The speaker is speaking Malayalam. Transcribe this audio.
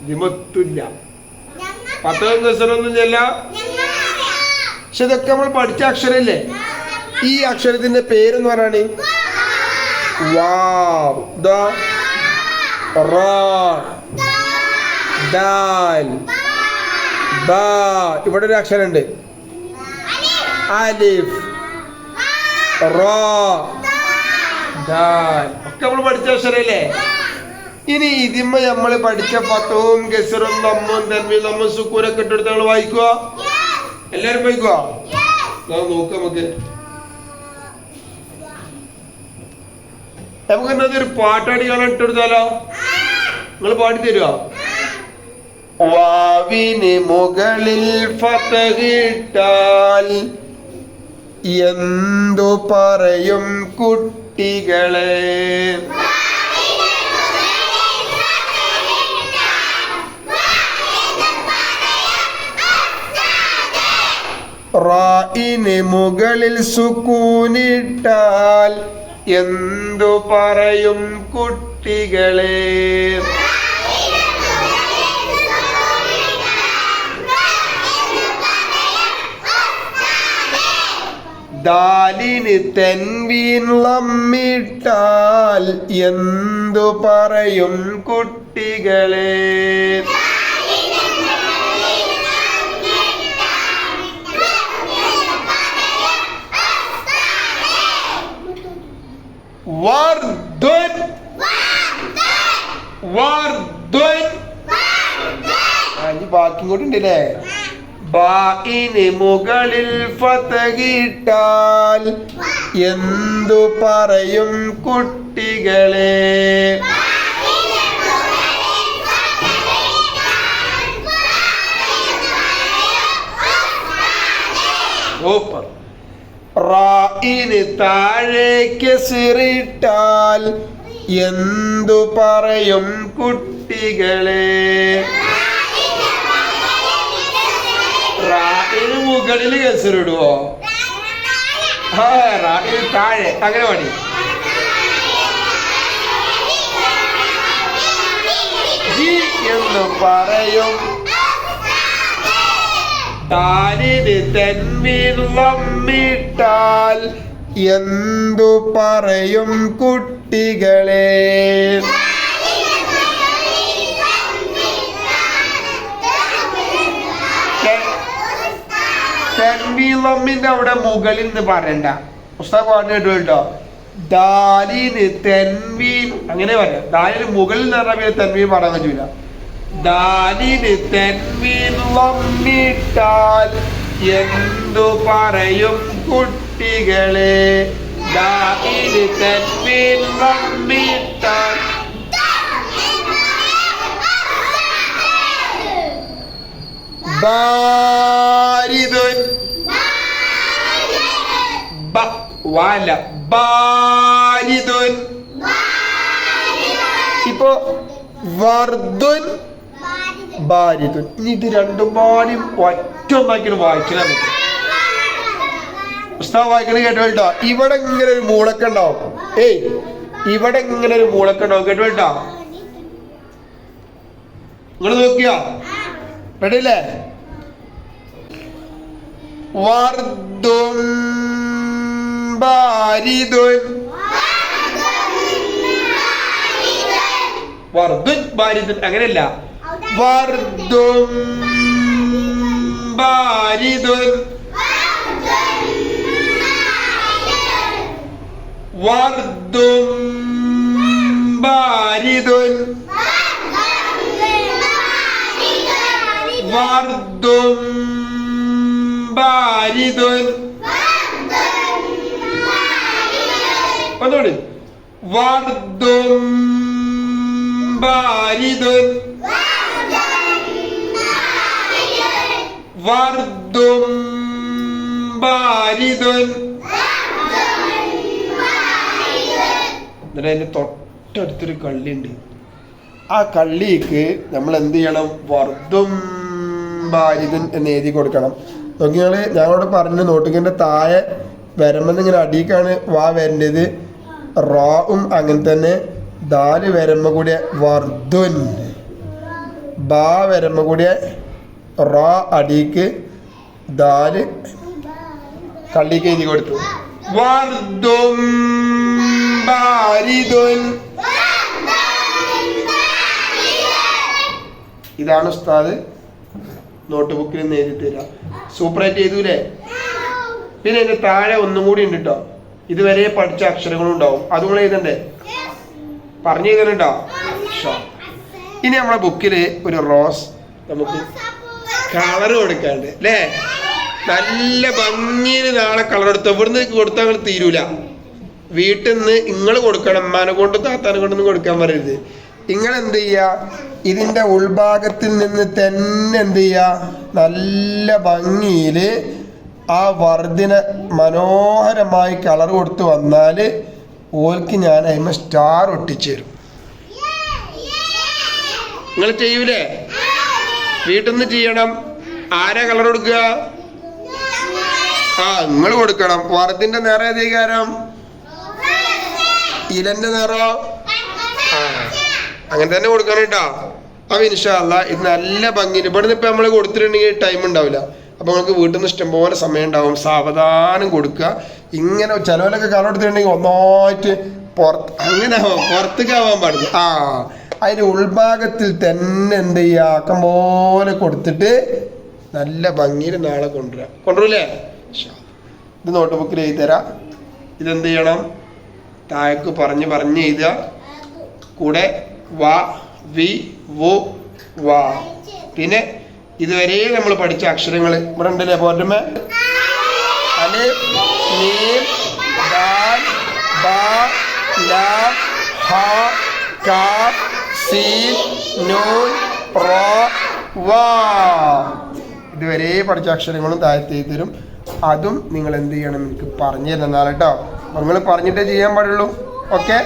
ഇതിമൊത്തില്ല. പത്തവും കസറൊന്നുമില്ല. പക്ഷെ ഇതൊക്കെ നമ്മൾ പഠിച്ച അക്ഷരല്ലേ. ഈ അക്ഷരത്തിന്റെ പേരെന്ന് പറയാണ് വാവ്, റാ, ദാൽ, ബാ. ഇവിടെ ഒരു അക്ഷരം ഉണ്ട്, അലിഫ്, റാ, ദാൽ. ഒക്കെ നമ്മൾ പഠിച്ച അക്ഷരല്ലേ. ഇനി ഇതിമ്മ നമ്മൾ പഠിച്ച ഫത്തവും കസറും ദമ്മും തൻവീനും ദമ്മും സുക്കൂനൊക്കെ ഇട്ടെടുത്ത് നമ്മൾ വായിക്കുക. എല്ലാരും വായിക്കുക. നോക്കാം നമുക്ക് എന്നതൊരു പാട്ടാടി കാണാൻ ഇട്ടെടുത്താലോ. നിങ്ങൾ പാടിത്തരുവോ? വാവിന് മുകളിൽ ഫതഹിട്ടാൽ എന്തു പറയും കുട്ടികളെ. റായിന് മുകളിൽ സുക്കൂനിട്ടാൽ എന്തു പറയും കുട്ടികളെ. ദാലിന് തൻവീൻ ലമ്മിട്ടാൽ എന്തു പറയും കുട്ടികളെ. വർദ്ദുൻ, വർദ്ദുൻ. ബാക്കി കൂടി ഉണ്ടല്ലേ. ബായിന് മുകളിൽ ഫതഹിട്ടാൽ എന്തു പറയും കുട്ടികളെ. സൂപ്പർ. റായിന് താഴേക്ക് സിറിട്ടാൽ എന്തു പറയും കുട്ടികളെ. റായിന് മുകളിൽ കസറിടുവോ? റായിന് താഴെ, അങ്ങനെ പാടി. ജി എന്ന് പറയും. ദാലിന് തൻവീൻ ലമ്മിട്ടാൽ എന്തു പറയും കുട്ടികളെ. തൻവീൻ ലമ്മിന്റെ അവിടെ മുകളിൽ നിന്ന് പറയണ്ട. പുസ്തകം പാട്ട് കേട്ടോ. ദാലിന് തൻവീൻ അങ്ങനെ പറയാം. ദാലിന് മുകളിൽ നിന്ന് പറഞ്ഞാൽ തൻവീൻ പാടാൻ പറ്റൂല. ദാലിന് തൻവീൻ ലമ്മിട്ടാൽ എന്തു പറയും കുട്ടികളെ. ദാലിന് തൻവീൻ ലമ്മിട്ടാൽ ബാരിദുൻ, വാല ബാരിദുൻ. ഇപ്പൊ വർദ്ദുൻ, ബാരിദുൻ. ഇനി ഇത് രണ്ടും പാടി ഒറ്റ ഒന്നാക്കിയാണ് വായിക്കണം. പുസ്തകം വായിക്കണ കേട്ടോ. ഇവിടെ ഇങ്ങനെ ഒരു മൂളക്ക ഉണ്ടാവും. ഇവിടെ ഇങ്ങനെ ഒരു മൂളക്ക ഉണ്ടാവും കേട്ടോ. നിങ്ങൾ നോക്കിയോ? റെഡിയല്ലേ? വർദ്ദുൻ ബാരിദുൻ, വർദ്ദുൻ ബാരിദുൻ. അങ്ങനെയല്ല. വർദ്ദുൻ ബാരിദുൻ, വർദ്ദുൻ ബാരിദുൻ, വർദ്ദുൻ ബാരിദുൻ. ഒന്നുകൂടി. വർദ്ദുൻ ബാരിദുൻ, വർദ്ദുൻ ബാരിദുൻ. എന്നിട്ട് അതിന്റെ തൊട്ടടുത്തൊരു കള്ളിയുണ്ട്. ആ കള്ളിക്ക് നമ്മൾ എന്ത് ചെയ്യണം? വർദ്ദുൻ ബാരിദുൻ എന്ന് എഴുതി കൊടുക്കണം. നോക്കിയാൽ ഞങ്ങളോട് പറഞ്ഞു നോട്ടിങ്ങിന്റെ താഴെ വരുമ്പോൾ ഇങ്ങനെ അടിക്കാണ് വാ വരേണ്ടത്. റാവും അങ്ങനെ തന്നെ. ദാല് വരുമ്പോൾ കൂടിയ വർദ്ദുൻ, ബാ വരമ്പ കൂടിയ റ അടിക്ക് ദാല് കള്ളിക്ക് എഴുതി കൊടുത്തു. വർദും ബാരിദുൻ. ഇതാണ് ഉസ്താദ് നോട്ട് ബുക്കിൽ നിന്ന് എഴുതി തരാം. സൂപ്പറായിട്ട് എഴുതൂലേ? പിന്നെ അതിന്റെ താഴെ ഒന്നും കൂടി ഉണ്ട് കേട്ടോ. ഇതുവരെ പഠിച്ച അക്ഷരങ്ങളും ഉണ്ടാവും, അതുകൂടെ എഴുതണ്ടേ? പറഞ്ഞു എഴുതണുണ്ടോ? ഇനി നമ്മളെ ബുക്കിൽ ഒരു റോസ് നമുക്ക് കളർ കൊടുക്കാണ്ട് അല്ലേ? നല്ല ഭംഗിയിൽ നാളെ കളർ എടുത്തു. ഇവിടുന്ന് കൊടുത്താൽ നിങ്ങൾ തീരൂല. വീട്ടിൽ നിന്ന് നിങ്ങൾ കൊടുക്കണം, അമ്മാനെ കൊണ്ടും താത്താനെ കൊണ്ടൊന്നും കൊടുക്കാൻ പറയരുത്. നിങ്ങൾ എന്ത് ചെയ്യുക, ഇതിൻ്റെ ഉൾഭാഗത്തിൽ നിന്ന് തന്നെ എന്ത് ചെയ്യുക, നല്ല ഭംഗിയിൽ ആ വർദ്ധിനെ മനോഹരമായി കളർ കൊടുത്ത് വന്നാൽ ഓൽക്ക് ഞാൻ അതിന്മ സ്റ്റാർ ഒട്ടിച്ചു തരും. നിങ്ങൾ ചെയ്യൂലേ? വീട്ടിൽ നിന്ന് ചെയ്യണം. ആരാ കളർ കൊടുക്കുക? നിങ്ങൾ കൊടുക്കണം. വർദ്ധിന്റെ നിറം ഏതീകാരം? ഇലന്റെ നിറോ? അങ്ങനെ തന്നെ കൊടുക്കണം കേട്ടോ. അപ്പൊ ഇൻഷാ അല്ലാഹ് ഇത് നല്ല ഭംഗിയിൽ ഇവിടുന്ന് ഇപ്പൊ നമ്മള് കൊടുത്തിട്ടുണ്ടെങ്കിൽ ടൈം ഉണ്ടാവില്ല. അപ്പൊ നമുക്ക് വീട്ടിൽ നിന്ന് ഇഷ്ടംപോലെ സമയം ഉണ്ടാവും. സാവധാനം കൊടുക്കുക. ഇങ്ങനെ ചിലവരൊക്കെ കളർ എടുത്തിട്ടുണ്ടെങ്കിൽ ഒന്നായിട്ട് അങ്ങനെ പുറത്തേക്ക് ആവാൻ പാടില്ല. അതിന്റെ ഉൾഭാഗത്തിൽ തന്നെ എന്ത് ചെയ്യുക, ആക്കം പോലെ കൊടുത്തിട്ട് നല്ല ഭംഗിയിൽ നാളെ കൊണ്ടുവരൂലേ? ഇത് നോട്ട് ബുക്കിൽ എഴുതി തരാം. ഇതെന്ത് ചെയ്യണം, താഴേക്ക് പറഞ്ഞ് എഴുതുക. കൂടെ വാ വി വോ വാ. പിന്നെ ഇതുവരെ നമ്മൾ പഠിച്ച അക്ഷരങ്ങൾ ഇവിടെ ഉണ്ടല്ലേ? പോരുമേ അലിഫ് മീം ദാൽ ബാ ലാം ഹാ കാഫ് സീൻ നൂൻ റ വാ. ഇതുവരെ പഠിച്ച അക്ഷരങ്ങളും താഴത്തെ തരും. അതും നിങ്ങൾ എന്ത് ചെയ്യണം, എനിക്ക് പറഞ്ഞു തരുന്നതാണ് കേട്ടോ. നിങ്ങൾ പറഞ്ഞിട്ടേ ചെയ്യാൻ പാടുള്ളൂ. ഓക്കെ.